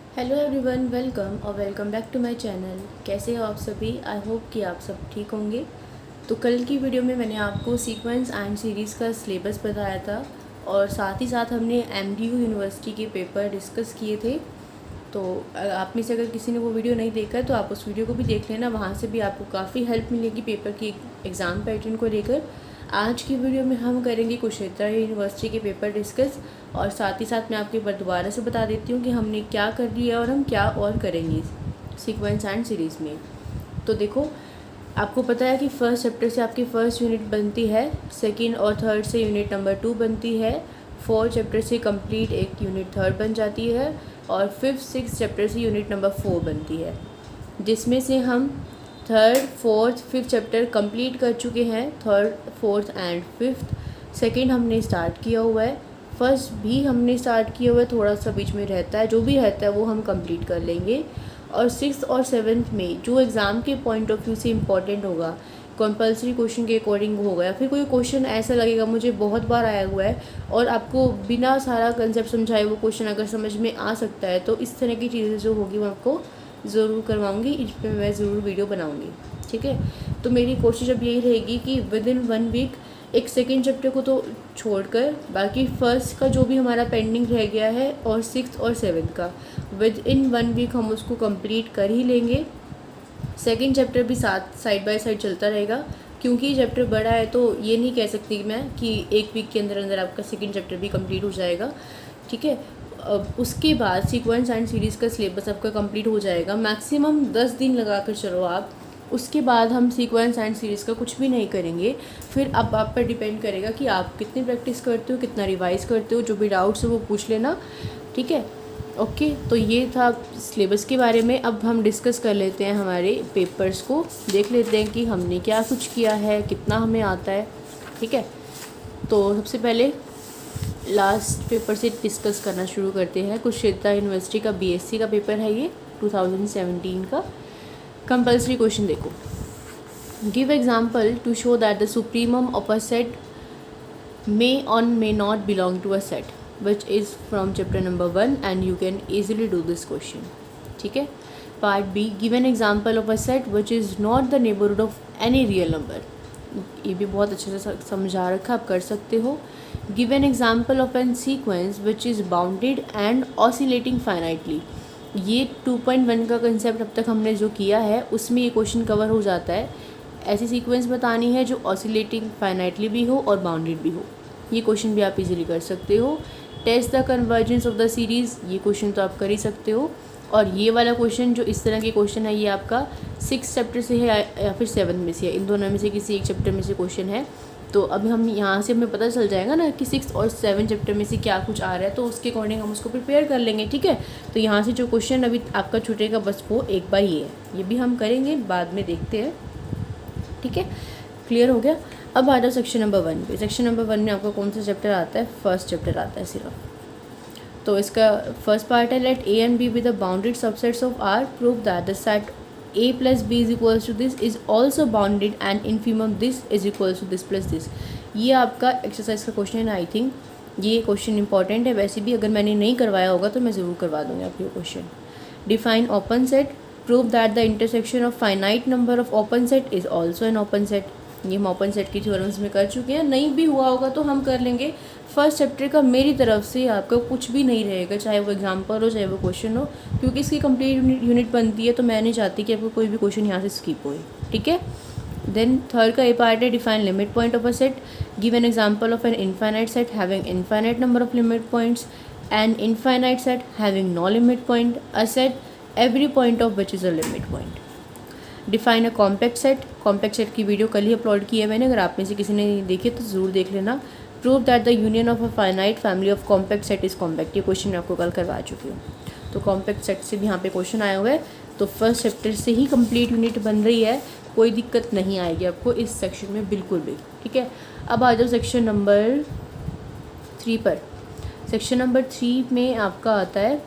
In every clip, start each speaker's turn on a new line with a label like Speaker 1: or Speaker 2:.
Speaker 1: Hello everyone, welcome back to my channel. कैसे हो आप सभी? आई होप कि आप सब ठीक होंगे। तो कल की वीडियो में मैंने आपको सीक्वेंस एंड सीरीज़ का सिलेबस बताया था और साथ ही साथ हमने एमडीयू यूनिवर्सिटी के पेपर डिस्कस किए थे। तो आप में से अगर किसी ने वो वीडियो नहीं देखा तो आप उस वीडियो को भी देख लेना, वहाँ से भी आपको काफ़ी हेल्प मिलेगी पेपर की एग्ज़ाम पैटर्न को लेकर। आज की वीडियो में हम करेंगे कुरुक्षेत्र यूनिवर्सिटी के पेपर डिस्कस और साथ ही साथ मैं आपको एक बार दोबारा से बता देती हूँ कि हमने क्या कर लिया और हम क्या और करेंगे सीक्वेंस एंड सीरीज़ में। तो देखो, आपको पता है कि फर्स्ट चैप्टर से आपकी फ़र्स्ट यूनिट बनती है, सेकंड और थर्ड से यूनिट नंबर 2 बनती है, फोर्थ चैप्टर से कंप्लीट एक यूनिट थर्ड बन जाती है और फिफ्थ सिक्स चैप्टर से यूनिट नंबर 4 बनती है, जिसमें से हम third fourth fifth chapter complete कर चुके हैं। Third fourth and fifth second हमने स्टार्ट किया हुआ है, फर्स्ट भी हमने स्टार्ट किया हुआ है, थोड़ा सा बीच में रहता है, जो भी रहता है वो हम कंप्लीट कर लेंगे। और सिक्स और सेवन्थ में जो एग्ज़ाम के पॉइंट ऑफ व्यू से इम्पॉर्टेंट होगा, कंपलसरी क्वेश्चन के अकॉर्डिंग होगा, या फिर कोई क्वेश्चन ऐसा लगेगा मुझे बहुत बार आया हुआ है और आपको बिना सारा कंसेप्ट समझाए वो क्वेश्चन अगर समझ में आ सकता है, तो इस तरह की चीज़ें जो होगी मैं आपको ज़रूर करवाऊँगी, इस पर मैं ज़रूर वीडियो बनाऊँगी। ठीक है, तो मेरी कोशिश अब यही रहेगी कि विद इन 1 वीक एक सेकेंड चैप्टर को तो छोड़कर बाकी फर्स्ट का जो भी हमारा पेंडिंग रह गया है और सिक्स और सेवन्थ का विद इन 1 वीक हम उसको कंप्लीट कर ही लेंगे। सेकेंड चैप्टर भी साथ साइड बाय साइड चलता रहेगा, क्योंकि चैप्टर बड़ा है तो ये नहीं कह सकती मैं कि एक वीक के अंदर अंदर आपका सेकेंड चैप्टर भी कंप्लीट हो जाएगा। ठीक है, अब उसके बाद सीक्वेंस एंड सीरीज़ का सिलेबस आपका कंप्लीट हो जाएगा, मैक्सिमम 10 दिन लगा कर चलो आप। उसके बाद हम सीक्वेंस एंड सीरीज़ का कुछ भी नहीं करेंगे। फिर अब आप पर डिपेंड करेगा कि आप कितनी प्रैक्टिस करते हो, कितना रिवाइज़ करते हो। जो भी डाउट्स हो वो पूछ लेना, ठीक है। ओके, तो ये था सिलेबस के बारे में। अब हम डिस्कस कर लेते हैं हमारे पेपर्स को, देख लेते हैं कि हमने क्या कुछ किया है, कितना हमें आता है। ठीक है, तो सबसे पहले लास्ट पेपर से डिस्कस करना शुरू करते हैं। कुरुक्षेत्र यूनिवर्सिटी का बीएससी का पेपर है ये 2017 का। कंपलसरी क्वेश्चन देखो, give example to show that the supremum of a set may or may not belong to a set which is from chapter number 1 and you can easily do this question. ठीक है, part B, give an example of a set which is not the neighbourhood of any real number. ये भी बहुत अच्छे से समझा रखा, आप कर सकते हो। Give an example of an sequence which is bounded and oscillating finitely. ये 2.1 का कंसेप्ट अब तक हमने जो किया है उसमें ये क्वेश्चन कवर हो जाता है। ऐसी सीक्वेंस बतानी है जो ऑसिलेटिंग फाइनाइटली भी हो और बाउंडेड भी हो। ये क्वेश्चन भी आप इजीली कर सकते हो। Test the convergence of the series, ये क्वेश्चन तो आप कर ही सकते हो। और ये वाला क्वेश्चन जो इस तरह के क्वेश्चन है ये आपका 6 चैप्टर से है या फिर 7 में से है, इन दोनों में से किसी एक चैप्टर में से क्वेश्चन है। तो अब हम यहाँ से हमें पता चल जाएगा ना कि 6 और 7 चैप्टर में से क्या कुछ आ रहा है, तो उसके अकॉर्डिंग हम उसको प्रिपेयर कर लेंगे। ठीक है, तो यहाँ से जो क्वेश्चन अभी आपका छूटेगा बस वो एक बार ये है, ये भी हम करेंगे बाद में, देखते हैं। ठीक है, क्लियर हो गया। अब आ जाओ सेक्शन नंबर 1 पे। सेक्शन नंबर 1 में आपका कौन सा चैप्टर आता है? फर्स्ट चैप्टर आता है सिर्फ। तो इसका फर्स्ट पार्ट है, let A and B with the bounded subsets of R, prove that the set A plus B is equals to this is also bounded and infimum this is equals to this plus this. ये आपका exercise का question है। I think ये question important है, वैसे भी अगर मैंने नहीं करवाया होगा तो मैं ज़रूर करवा दूँगी आपको ये question. Define open set, prove that the intersection of finite number of open set is also an open set. ये हम ओपन सेट की थ्योरम्स में कर चुके हैं, नहीं भी हुआ होगा तो हम कर लेंगे। फर्स्ट चैप्टर का मेरी तरफ से आपका कुछ भी नहीं रहेगा, चाहे वो एग्जाम्पल हो चाहे वो क्वेश्चन हो, क्योंकि इसकी कंप्लीट यूनिट बनती है, तो मैं नहीं चाहती कि आपको कोई भी क्वेश्चन यहाँ से स्किप होए। ठीक है, देन थर्ड का ए पार्ट है, define limit point of a set, give an example of an infinite set having infinite number of limit points, an infinite set having no limit point, a set every point of which is a limit point. Define a compact set, compact set की video कल ही upload की है मैंने, अगर आप में से किसी ने देखी तो ज़रूर देख लेना। Prove that the union of a finite family of compact set is compact, ये क्वेश्चन मैं आपको कल करवा चुकी हूँ। तो कॉम्पैक्ट सेट से भी यहाँ पे क्वेश्चन आया हुआ है, तो फर्स्ट चैप्टर से ही कंप्लीट यूनिट बन रही है, कोई दिक्कत नहीं आएगी आपको इस सेक्शन में बिल्कुल भी। ठीक है, अब आ जाओ सेक्शन नंबर 3 पर। सेक्शन नंबर 3 में आपका आता है,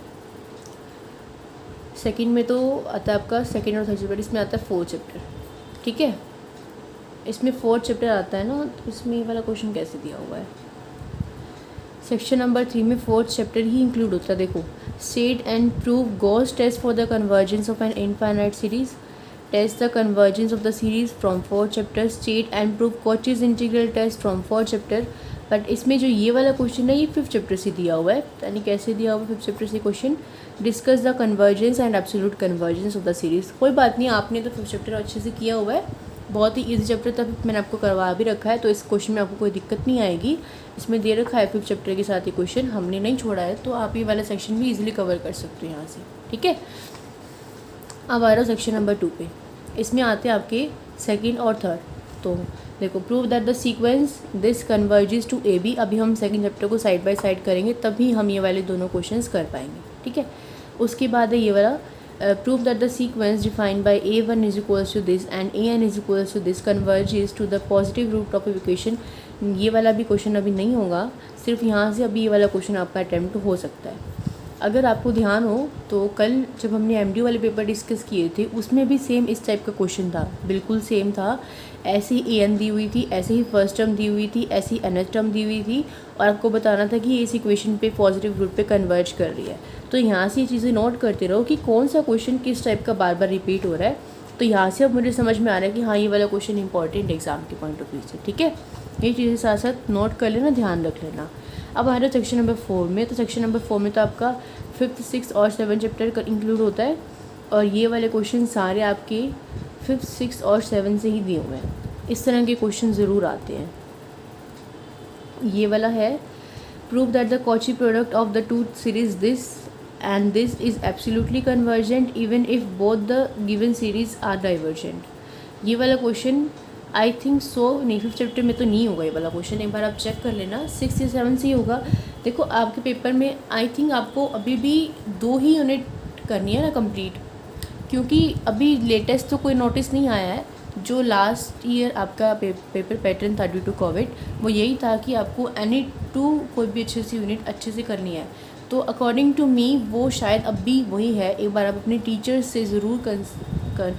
Speaker 1: सेकंड में तो आता है आपका सेकंड और थर्ड चैप्टर, इसमें आता है 4 चैप्टर। ठीक है, इसमें 4 चैप्टर आता है ना, तो इसमें ये वाला क्वेश्चन कैसे दिया हुआ है? सेक्शन नंबर 3 में 4th चैप्टर ही इंक्लूड होता है। देखो, state and prove Gauss test for the convergence of an infinite series, test the convergence of the series from 4th chapter, state and prove Cauchy's integral test from 4th chapter. But इसमें जो ये वाला question है ये 5th chapter से दिया हुआ है, यानी कैसे दिया हुआ है 5th चैप्टर से question, discuss the convergence and absolute convergence of the series. कोई बात नहीं, आपने तो 5th चैप्टर अच्छे से किया हुआ है, बहुत ही ईजी चैप्टर तक मैंने आपको करवा भी रखा है, तो इस क्वेश्चन में आपको कोई दिक्कत नहीं आएगी। इसमें दे रखा है 5th चैप्टर के साथ ही क्वेश्चन, हमने नहीं छोड़ा है, तो आप ये वाला सेक्शन भी इजीली कवर कर सकते हो यहाँ से। ठीक है, अब आ रहा सेक्शन नंबर 2 पे। इसमें आते हैं आपके सेकंड और थर्ड। तो देखो, prove that the sequence this converges to a b. अभी हम सेकंड चैप्टर को साइड बाय साइड करेंगे, तभी हम ये वाले दोनों क्वेश्चंस कर पाएंगे। ठीक है, उसके बाद है ये वाला, prove that the sequence defined by a1 is equals to this and an is equals to this converges to the positive root of equation. ये वाला भी क्वेश्चन अभी नहीं होगा, सिर्फ यहाँ से अभी ये वाला क्वेश्चन आपका अटैम्प्ट हो सकता है। अगर आपको ध्यान हो तो कल जब हमने एमडी वाले पेपर डिस्कस किए थे उसमें भी सेम इस टाइप का क्वेश्चन था, बिल्कुल सेम था। ऐसी an दी हुई थी, ऐसे ही फर्स्ट टर्म दी हुई थी, ऐसी nth टर्म दी हुई थी, और आपको बताना था कि ये इस इक्वेशन पे पॉजिटिव रूट पे कन्वर्ज कर रही है। तो यहाँ से ये चीज़ें नोट करते रहो कि कौन सा क्वेश्चन किस टाइप का बार बार रिपीट हो रहा है। तो यहाँ से अब मुझे समझ में आ रहा है कि हाँ, ये वाला क्वेश्चन इंपॉर्टेंट एग्जाम के पॉइंट ऑफ व्यू से। ठीक है, ये चीज़ें साथ साथ नोट कर लेना, ध्यान रख लेना। अब आ रहा है सेक्शन नंबर 4 में। तो सेक्शन नंबर 4 में तो आपका 5th, 6th और 7th चैप्टर इंक्लूड होता है, और ये वाले क्वेश्चन सारे आपके 5th, 6th और 7th से ही दिए हुए हैं। इस तरह के क्वेश्चन ज़रूर आते हैं। ये वाला है, prove that the Cauchy product of the two series this and this is absolutely convergent even if both the given series are divergent. ये वाला क्वेश्चन आई थिंक सो नहीं, 5th चैप्टर में तो नहीं होगा ये वाला क्वेश्चन, एक बार आप चेक कर लेना, 6 या 7 से ही होगा। देखो, आपके पेपर में आई थिंक आपको अभी भी 2 ही यूनिट करनी है ना कंप्लीट, क्योंकि अभी लेटेस्ट तो कोई नोटिस नहीं आया है। जो लास्ट ईयर आपका पेपर पैटर्न था ड्यू टू कोविड, वो यही था कि आपको एनी 2 कोई भी अच्छी सी यूनिट अच्छे से करनी है। तो अकॉर्डिंग टू मी वो शायद अब भी वही है। एक बार आप अपने टीचर्स से ज़रूर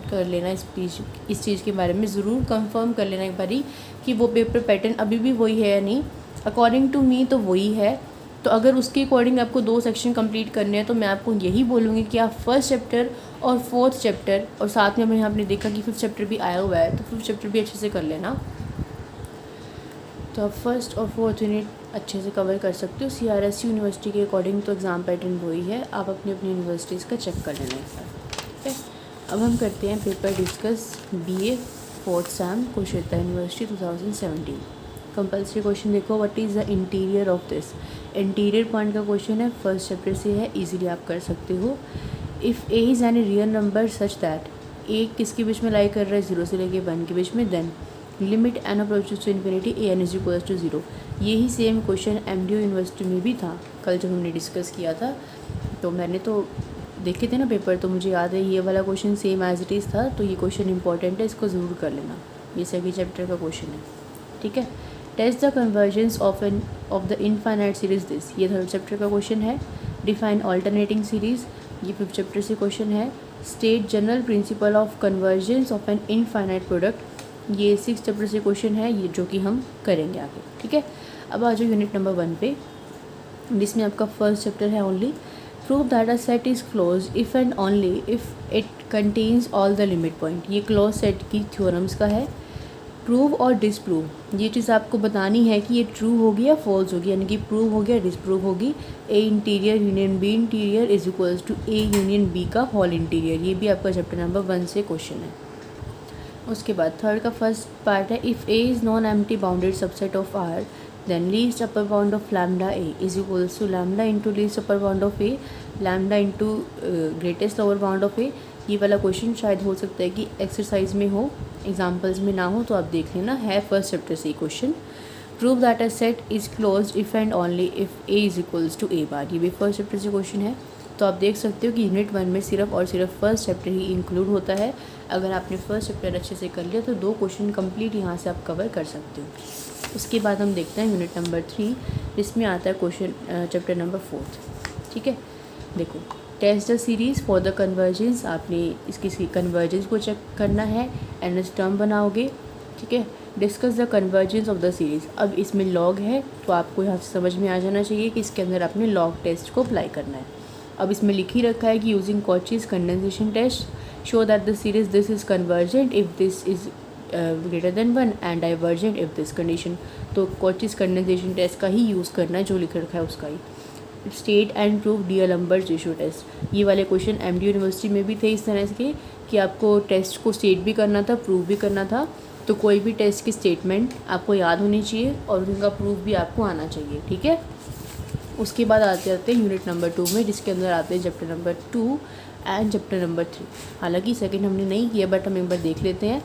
Speaker 1: कर लेना, इस चीज़ के बारे में ज़रूर कंफर्म कर लेना एक बारी कि वो पेपर पैटर्न अभी भी वही है या नहीं। अकॉर्डिंग टू मी तो वही है। तो अगर उसके अकॉर्डिंग आपको 2 सेक्शन कंप्लीट करने हैं तो मैं आपको यही बोलूँगी कि आप 1st चैप्टर और 4th चैप्टर, और साथ में हमने आपने देखा कि 5th चैप्टर भी आया हुआ है, तो 5th चैप्टर भी अच्छे से कर लेना। तो आप 1st और 4th यूनिट अच्छे से कवर कर सकते हो। CRSU यूनिवर्सिटी के अकॉर्डिंग तो एग्ज़ाम पैटर्न वही है, आप अपनी अपनी यूनिवर्सिटीज़ का चेक कर लेना एक बार। ठीक है, अब हम करते हैं paper discuss BA 4th sem Kurukshetra university 2017। Compulsory question देखो, what is the interior of this. Interior point का क्वेश्चन है, 1st चैप्टर से है, इजीली आप कर सकते हो। If A is an real number such that, A किसके बीच में लाई कर रहा है, 0 से लेके 1 के बीच में, then limit n approaches to infinity an is equals to 0। यही सेम क्वेश्चन MDU यूनिवर्सिटी में भी था, कल जब हमने डिस्कस किया था। तो मैंने तो देखे थे ना पेपर, तो मुझे याद है ये वाला question same as it is था। तो ये क्वेश्चन इंपॉर्टेंट है, इसको ज़रूर कर लेना, ये सेकंड चैप्टर का क्वेश्चन है। ठीक है, test the convergence of the infinite series this, ये 3rd चैप्टर का क्वेश्चन है। डिफाइन ऑल्टरनेटिंग सीरीज़, ये 5th चैप्टर से क्वेश्चन है। State general principle of convergence of an infinite product, ये 6th चैप्टर से क्वेश्चन है, ये जो कि हम करेंगे आगे। ठीक है, अब आ जाओ यूनिट नंबर 1 पे, जिसमें आपका 1st चैप्टर है only. Prove that a set is close if and only if it contains all the limit point. ये क्लोज सेट की थ्योरम्स का है। प्रूव और डिसप्रूव, ये चीज़ आपको बतानी है कि ये ट्रू होगी या फॉल्स होगी, यानी कि प्रूव होगी या डिसप्रूव होगी। A interior union B interior is equals to A union B का होल इंटीरियर, ये भी आपका चैप्टर नंबर 1 से क्वेश्चन है। उसके बाद 3rd का फर्स्ट पार्ट है, if A is non empty bounded subset of R then least upper bound of lambda A is equals to lambda into least upper bound of A lambda into greatest lower bound of A। ये वाला question शायद हो सकता है कि exercise में हो, examples में ना हो, तो आप देख लेना, है 1st चैप्टर से ही question. Prove that a set is closed if and only if A is equals to A bar, ये भी 1st चैप्टर से क्वेश्चन है। तो आप देख सकते हो कि यूनिट 1 में सिर्फ और सिर्फ 1st चैप्टर ही इंक्लूड होता है। अगर आपने 1st चैप्टर अच्छे से कर लिया तो 2 क्वेश्चन कंप्लीट यहाँ से आप कवर कर सकते हो। उसके बाद हम देखते हैं यूनिट नंबर 3, जिसमें आता है क्वेश्चन चैप्टर नंबर 4। ठीक है, देखो, test the series for the convergence, आपने इसकी कन्वर्जेंस को चेक करना है, एनएस टर्म बनाओगे। ठीक है, discuss the convergence of the series. अब इसमें लॉग है तो आपको यहाँ से समझ में आ जाना चाहिए कि इसके अंदर आपने लॉग टेस्ट को अप्लाई करना है। अब इसमें लिख ही रखा है कि using Cauchy's condensation test show that the series this is convergent if this is greater than 1 and divergent if this condition. तो कॉचीज कंडेंसेशन टेस्ट का ही यूज़ करना है, जो लिख रखा है उसका ही। State and prove D'Alembert's ratio test, ये वाले क्वेश्चन एमडी यूनिवर्सिटी में भी थे इस तरह के कि आपको टेस्ट को स्टेट भी करना था, प्रूव भी करना था। तो कोई भी टेस्ट की स्टेटमेंट आपको याद होनी चाहिए और उनका प्रूफ भी आपको आना चाहिए, ठीक है। उसके बाद आते हैं यूनिट नंबर 2 में, जिसके अंदर आते हैं chapter number 2 and chapter number 3। हालांकि सेकंड हमने नहीं किया, बट हम एक बार देख लेते हैं।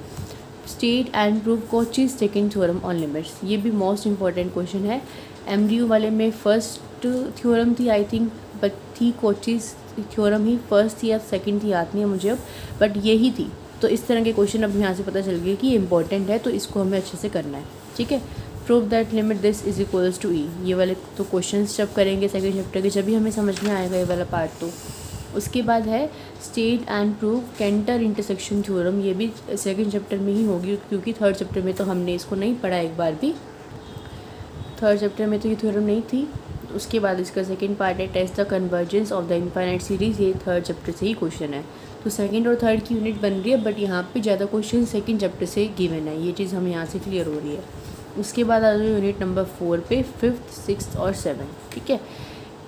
Speaker 1: State and prove Cauchy's second theorem on limits, ये भी मोस्ट इंपॉर्टेंट क्वेश्चन है। एमडीयू वाले में फर्स्ट थ्योरम थी आई थिंक, बट थी कॉचीज थ्योरम ही फर्स्ट थी या सेकंड थी, याद नहीं है मुझे अब, बट यही थी। तो इस तरह के क्वेश्चन अब यहाँ से पता चल गया कि ये इंपॉर्टेंट है, तो इसको हमें अच्छे से करना है, ठीक है। Prove that limit this is equals to e, ये वाले तो क्वेश्चंस जब करेंगे सेकंड चैप्टर के, जब भी हमें समझ में आएगा ये वाला पार्ट। तो उसके बाद है state and prove Cantor intersection theorem, ये भी सेकंड चैप्टर में ही होगी, क्योंकि थर्ड चैप्टर में तो हमने इसको नहीं पढ़ा एक बार भी, थर्ड चैप्टर में तो ये थ्योरम नहीं थी। उसके बाद इसका सेकंड पार्ट है test the convergence of the infinite series, ये थर्ड चैप्टर से ही क्वेश्चन है। तो सेकंड और थर्ड की यूनिट बन रही है, बट यहाँ पे ज़्यादा क्वेश्चन सेकंड चैप्टर से गिवन है, ये चीज़ हमें यहाँ से क्लियर हो रही है। उसके बाद आ जाओ यूनिट नंबर 4 पे, 5th, 6th और 7th, ठीक है।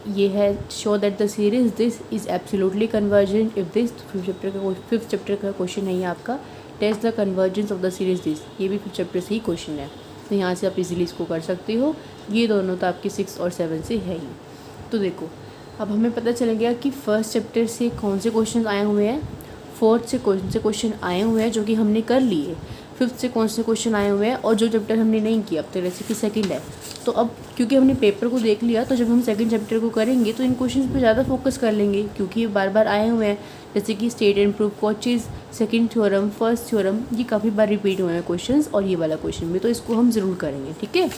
Speaker 1: ये है show that the series this is absolutely convergent if this, fifth chapter का क्वेश्चन है ये आपका। Test the convergence of the series this, ये भी फिफ्थ चैप्टर से ही क्वेश्चन है, तो यहाँ से आप इजीली इसको कर सकते हो। ये दोनों तो आपके 6 और 7 से है ही। तो देखो अब हमें पता चल गया कि फर्स्ट चैप्टर से कौन से क्वेश्चन आए हुए हैं, फोर्थ से कौन से क्वेश्चन आए हुए हैं जो कि हमने कर लिए, फिफ्थ से कौन से क्वेश्चन आए हुए हैं, और जो चैप्टर हमने नहीं किया, अब तो जैसे कि सेकंड है। तो अब क्योंकि हमने पेपर को देख लिया, तो जब हम सेकंड चैप्टर को करेंगे तो इन क्वेश्चन पे ज़्यादा फोकस कर लेंगे, क्योंकि ये बार बार आए हुए हैं। जैसे कि state and prove Cauchy's second theorem, first theorem, ये काफ़ी बार रिपीट हुए हैं क्वेश्चन, और ये वाला क्वेश्चन भी, तो इसको हम ज़रूर करेंगे, ठीक है।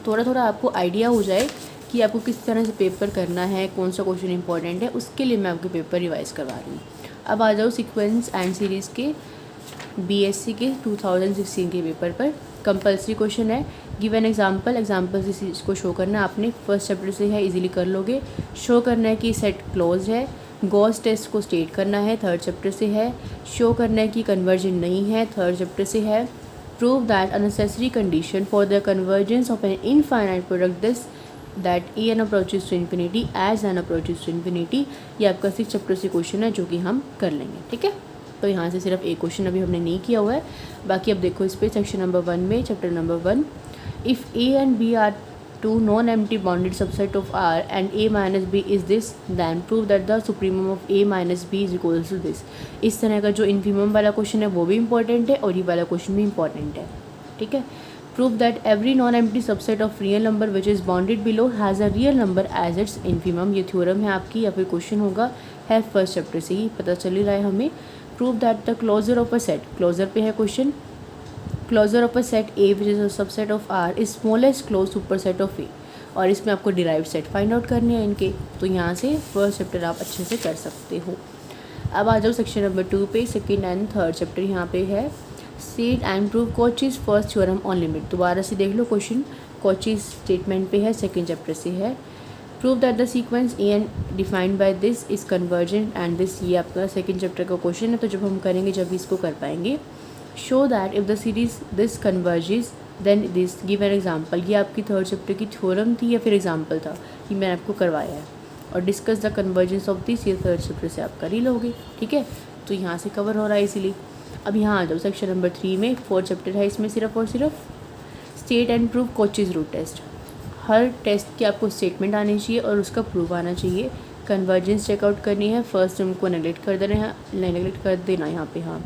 Speaker 1: थोड़ा थोड़ा आपको आइडिया हो जाए कि आपको किस तरह से पेपर करना है, कौन सा क्वेश्चन इंपॉर्टेंट है, उसके लिए मैं आपके पेपर रिवाइज़ करवा रही हूँ। अब आ जाओ सीक्वेंस एंड सीरीज़ के बीएससी के 2016 के पेपर पर। कंपल्सरी क्वेश्चन है, गिव एन एग्जाम्पल से चीज़ को शो करना है आपने, फर्स्ट चैप्टर से है, इजीली कर लोगे। शो करना है कि सेट क्लोज है। गॉस टेस्ट को स्टेट करना है, थर्ड चैप्टर से है। शो करना है कि कन्वर्जन नहीं है, थर्ड चैप्टर से है। Prove that a necessary condition for the convergence of an infinite product this that a n approaches to infinity as n approaches to infinity, ये आपका 6 चैप्टर से क्वेश्चन है जो कि हम कर लेंगे, ठीक है। तो यहाँ से सिर्फ एक क्वेश्चन अभी हमने नहीं किया हुआ है, बाकी अब देखो इस पर सेक्शन नंबर 1 में, chapter number 1, if A and B are two non empty bounded subset of R and A minus B is this, than prove that the supremum of A minus B is equals to this. इस तरह का जो infimum वाला question है वो भी important है, और ये वाला क्वेश्चन भी इंपॉर्टेंट है, ठीक है। Prove that every non empty subset of real number which is bounded below has a real number as its infimum, ये थ्योरम है आपकी, या फिर क्वेश्चन होगा, है फर्स्ट चैप्टर से ही पता चल ही रहा है हमें। Prove that the closure of a set, closure पे है question, closure of a set A which is a subset of R is smallest close superset of A, और इसमें आपको डिराइव्ड सेट फाइंड आउट करने हैं इनके, तो यहाँ से फर्स्ट चैप्टर आप अच्छे से कर सकते हो। अब आ जाओ सेक्शन नंबर 2 पे, सेकेंड एंड थर्ड चैप्टर यहाँ पे है state and prove Cauchy's first theorem on limit. दोबारा से देख लो क्वेश्चन, कॉचीज स्टेटमेंट पे है, सेकेंड चैप्टर से है। Prove that the sequence a n defined by this is convergent and this, ये आपका सेकंड चैप्टर का क्वेश्चन है, तो जब हम करेंगे जब इसको कर पाएंगे। Show that if the series this converges then this, give an example, ये आपकी थर्ड चैप्टर की थ्योरम थी या फिर एग्जाम्पल था, ये मैंने आपको करवाया है। और discuss the convergence of this, ये थर्ड चैप्टर से आप कर ही लोगे, ठीक है। तो यहाँ से कवर हो रहा है इसीलिए। अब यहाँ आ जाओ सेक्शन नंबर 3 में, फोर्थ चैप्टर है, इसमें सिर्फ और सिर्फ state and prove Cauchy's root test. हर टेस्ट की आपको स्टेटमेंट आनी चाहिए और उसका प्रूफ आना चाहिए। कन्वर्जेंस चेकआउट करनी है, फर्स्ट टर्म को नेगलेक्ट कर देना है, नेगलेक्ट कर देना यहाँ पे। हाँ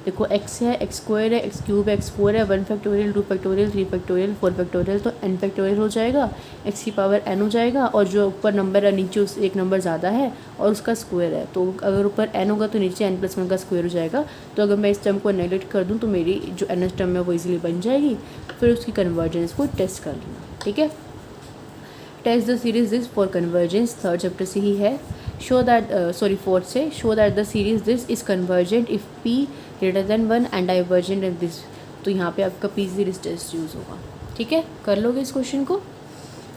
Speaker 1: देखो x है, x स्क्वायर है, x क्यूब है, x4 है, 1 फैक्टोरियल, 2 फैक्टोरियल, 3 फैक्टोरियल, 4 फैक्टोरियल, तो n फैक्टोरियल हो जाएगा, x की पावर n हो जाएगा, और जो ऊपर नंबर है नीचे उस एक नंबर ज़्यादा है और उसका स्क्वायर है, तो अगर ऊपर n होगा तो नीचे n+1 का स्क्वायर हो जाएगा। तो अगर मैं इस टर्म को नेगलेक्ट कर दूँ तो मेरी जो nth टर्म है वो इजीली बन जाएगी, फिर उसकी कन्वर्जेंस को टेस्ट कर लेना, ठीक है। Test the series this for convergence, third chapter से ही है। शो दैट फोर्थ से, show that the series this is convergent if p greater than 1 and divergent if this, तो यहाँ पे आपका पी सीरीज टेस्ट यूज़ होगा। ठीक है, कर लोगे इस क्वेश्चन को।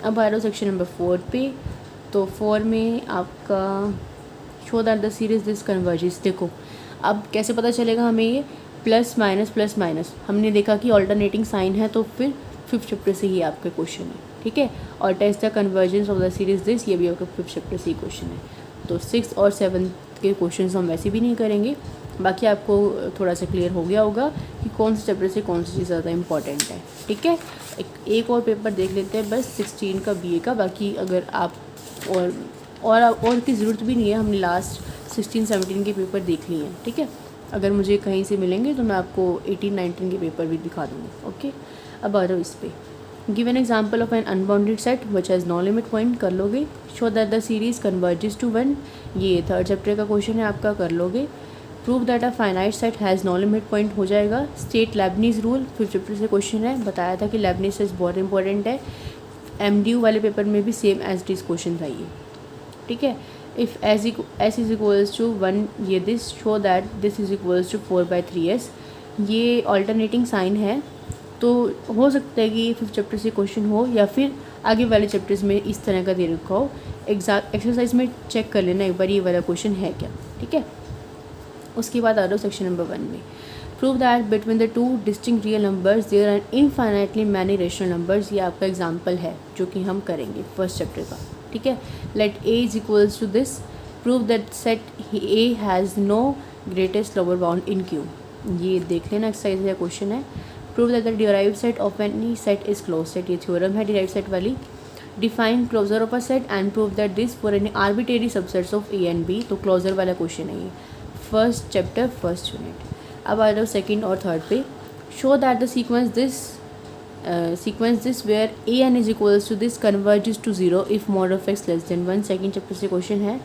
Speaker 1: अब आ रहा हो सेक्शन नंबर 4 पे। तो 4 में आपका show that the series this converges. देखो अब कैसे पता चलेगा हमें, ये प्लस माइनस हमने देखा कि ऑल्टरनेटिंग साइन है, तो फिर 5th चैप्टर से ही आपके क्वेश्चन है। ठीक है, और test the convergence of the series this, ये भी आपका 5th चैप्टर से ही क्वेश्चन है। तो 6th और 7th के क्वेश्चन हम वैसे भी नहीं करेंगे। बाकी आपको थोड़ा सा क्लियर हो गया होगा कि कौन से चैप्टर से कौन सी चीज़ ज़्यादा इंपॉर्टेंट है। ठीक है, एक और पेपर देख लेते हैं बस 16 का BA का। बाकी अगर आप और की ज़रूरत भी नहीं है, हमने लास्ट 16-17 के पेपर देख लिए हैं। ठीक है, अगर मुझे कहीं से मिलेंगे तो मैं आपको 18-19 के पेपर भी दिखा दूँगी। ओके, अब आ रहा हूँ इस पर। Give an example of an unbounded set which has no limit point, कर लोगे। Show that the series converges to 1, ये 3rd चैप्टर का क्वेश्चन है आपका, कर लोगे। Prove that a finite set has no limit point, हो जाएगा। State Leibniz rule, 5th chapter से क्वेश्चन है, बताया था कि लेबनीज़ सेट बहुत इंपॉर्टेंट है। MDU वाले पेपर में भी same as it is question था ये। ठीक है, if s is equals to 1, ये this, show that this is equals to 4/3s, ये ऑल्टरनेटिंग साइन है, तो हो सकता है कि 5th चैप्टर से क्वेश्चन हो या फिर आगे वाले चैप्टर्स में इस तरह का दे रखा हो। एक्सरसाइज में चेक कर लेना एक बार ये वाला क्वेश्चन है क्या। ठीक है, उसके बाद आ रहा हो सेक्शन नंबर 1 में। Prove that between the 2 distinct real numbers there are infinitely many rational numbers, ये आपका एग्जाम्पल है जो कि हम करेंगे 1st चैप्टर का। ठीक है, let A is equals to this, prove that set A has no greatest lower bound in Q, ये देख लेना एक्सरसाइज है, क्वेश्चन है। Prove that the derived set of any set is close set, ये theorem है derived set वाली। Define closure of a set and prove that this for any arbitrary subsets of A and B, तो closure वाला question है ये, 1st chapter 1st unit. अब आ जाओ 2nd और 3rd पे। Show that the sequence this where an is equals to this converges to 0 if mod of x less than 1, 2nd chapter से question है।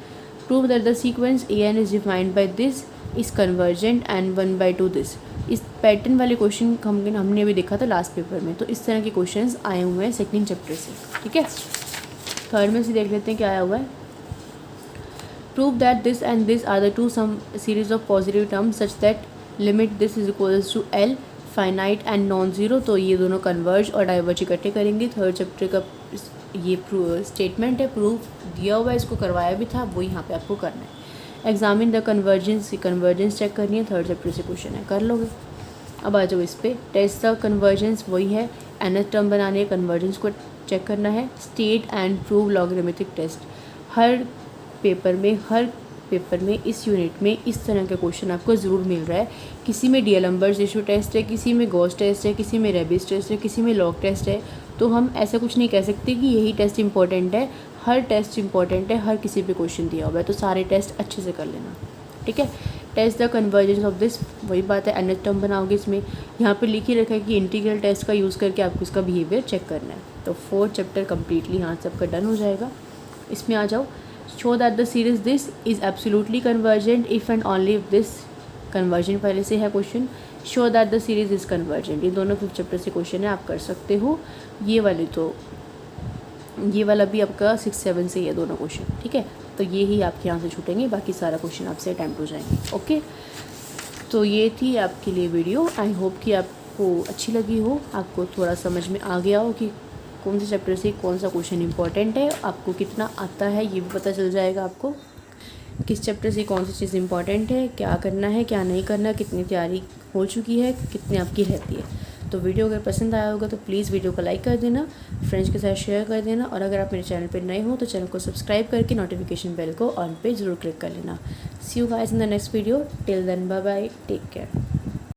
Speaker 1: Prove that the sequence an is defined by this is convergent and 1/2 this. इस pattern वाले question हमने भी देखा था last paper में, तो इस तरह के क्वेश्चन आए हुए हैं 2nd चैप्टर से। ठीक है, 3rd में से देख लेते हैं क्या आया हुआ है। Prove that this and this are the two some series of positive terms such that limit this is equals to L finite and non-zero, तो ये दोनों कन्वर्ज और डाइवर्ज इकट्ठे करेंगे। 3rd चैप्टर का ये स्टेटमेंट है, प्रूफ दिया हुआ है, इसको करवाया भी था, वो यहाँ पे आपको करना है। एग्जामिन द कन्वर्जेंस चेक करनी है, 3rd चैप्टर से क्वेश्चन है, कर लोगे। अब आ जाओ इस पर। टेस्ट द कन्वर्जेंस, वही है, nth टर्म बनाने है, कन्वर्जेंस को चेक करना है। State and prove logarithmic test, हर पेपर में इस यूनिट में इस तरह का क्वेश्चन आपको ज़रूर मिल रहा है। किसी में डीएलम्बर्स रेशियो टेस्ट है, किसी में गॉस टेस्ट है, किसी में रेबिस टेस्ट है, किसी में लॉग टेस्ट है। तो हम ऐसा कुछ नहीं कह सकते कि यही टेस्ट इंपॉर्टेंट है, हर टेस्ट इंपॉर्टेंट है, हर किसी पे क्वेश्चन दिया हुआ है, तो सारे टेस्ट अच्छे से कर लेना। ठीक है, test the convergence of this, वही बात है, nth टर्म बनाओगे इसमें। यहाँ पे लिख ही रखा है कि इंटीग्रल टेस्ट का यूज़ करके आपको इसका बिहेवियर चेक करना है। तो 4th चैप्टर कम्प्लीटली यहाँ से आपका डन हो जाएगा। इसमें आ जाओ। Show that the series this is absolutely convergent if and only if this, convergent पहले से है question. Show that the series is convergent, ये दोनों 5th चैप्टर से क्वेश्चन है, आप कर सकते हो। ये वाला भी आपका 6-7 से ये दोनों क्वेश्चन। ठीक है, तो ये ही आपके यहाँ से छूटेंगे, बाकी सारा क्वेश्चन आपसे अटैम्प्ट हो जाएंगे। ओके, तो ये थी आपके लिए वीडियो। आई होप कि आपको अच्छी लगी हो, आपको थोड़ा समझ में आ गया हो कि कौन से चैप्टर से कौन सा क्वेश्चन इंपॉर्टेंट है, आपको कितना आता है ये भी पता चल जाएगा आपको, किस चैप्टर से कौन सी चीज़ इंपॉर्टेंट है, क्या करना है क्या नहीं करना, कितनी तैयारी हो चुकी है, कितनी आपकी रहती है। तो वीडियो अगर पसंद आया होगा तो प्लीज़ वीडियो को लाइक कर देना, फ्रेंड्स के साथ शेयर कर देना, और अगर आप मेरे चैनल पर नए हो तो चैनल को सब्सक्राइब करके नोटिफिकेशन बेल को ऑन पे ज़रूर क्लिक कर लेना। See you guys in the next video, till then bye bye, take care.